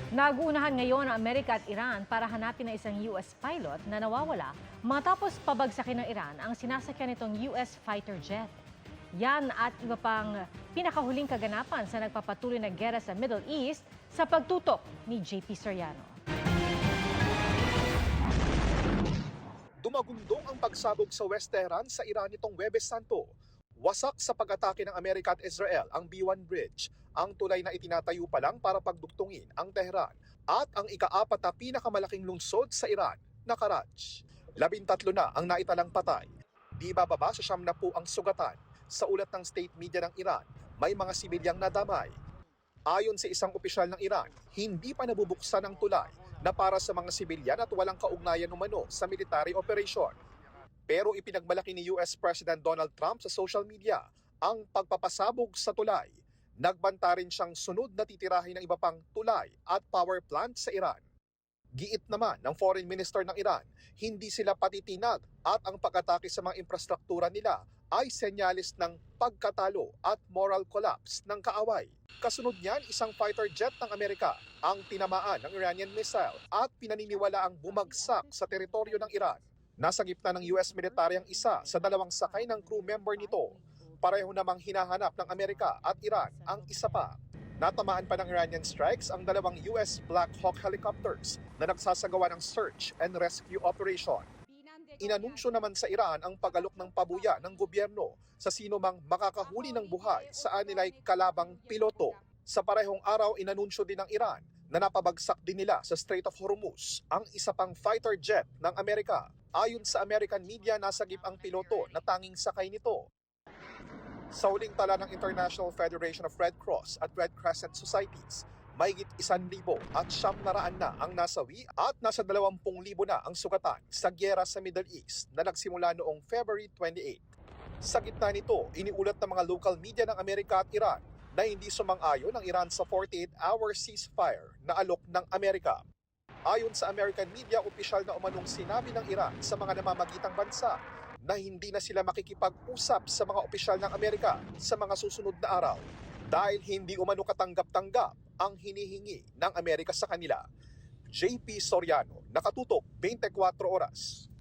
Naguunahan ngayon ang Amerika at Iran para hanapin ang isang US pilot na nawawala matapos pabagsakin ng Iran ang sinasakyan nitong US fighter jet. Yan at iba pang pinakahuling kaganapan sa nagpapatuloy na gera sa Middle East sa pagtutok ni JP Soriano. Dumagundong ang pagsabog sa West Tehran sa Iran nitong Huwebes Santo. Wasak sa pag-atake ng Amerika at Israel ang B-1 Bridge, ang tulay na itinatayo pa lang para pagduktungin ang Tehran, at ang ika-4 na pinakamalaking lungsod sa Iran na Karaj. 13 na ang naitalang patay. Di bababa sa 70 ang sugatan. Sa ulat ng state media ng Iran, may mga sibilyang nadamay. Ayon sa isang opisyal ng Iran, hindi pa nabubuksan ang tulay na para sa mga sibilyan at walang kaugnayan umano sa military operation. Pero ipinagmalaki ni US President Donald Trump sa social media ang pagpapasabog sa tulay. Nagbanta rin siyang sunod na titirahin ng iba pang tulay at power plant sa Iran. Giit naman ng Foreign Minister ng Iran, hindi sila patitinag at ang pag-atake sa mga infrastruktura nila ay senyalis ng pagkatalo at moral collapse ng kaaway. Kasunod niyan, isang fighter jet ng Amerika ang tinamaan ng Iranian missile at pinaniniwala ang bumagsak sa teritoryo ng Iran. Nasa gitna ng US military ang isa sa 2 sakay ng crew member nito. Pareho namang hinahanap ng Amerika at Iran ang isa pa. Natamaan pa ng Iranian strikes ang 2 US Black Hawk helicopters na nagsasagawa ng search and rescue operation. Inanunsyo naman sa Iran ang pag-alok ng pabuya ng gobyerno sa sino mang makakahuli ng buhay sa anilay kalabang piloto. Sa parehong araw, inanunsyo din ng Iran na napabagsak din nila sa Strait of Hormuz ang isa pang fighter jet ng Amerika. Ayon sa American media, nasagip ang piloto na tanging sakay nito. Sa huling tala ng International Federation of Red Cross at Red Crescent Societies, mahigit 1,000 at 900 na ang nasawi at nasa 20,000 na ang sugatan sa gyera sa Middle East na nagsimula noong February 28. Sa gitna nito, iniulat ng mga local media ng Amerika at Iran na hindi sumang-ayon ang Iran sa 48-hour ceasefire na alok ng Amerika. Ayon sa American media, opisyal na umanong sinabi ng Iran sa mga namamagitang bansa na hindi na sila makikipag-usap sa mga opisyal ng Amerika sa mga susunod na araw dahil hindi umano katanggap-tanggap ang hinihingi ng Amerika sa kanila. JP Soriano, Nakatutok, 24 Oras.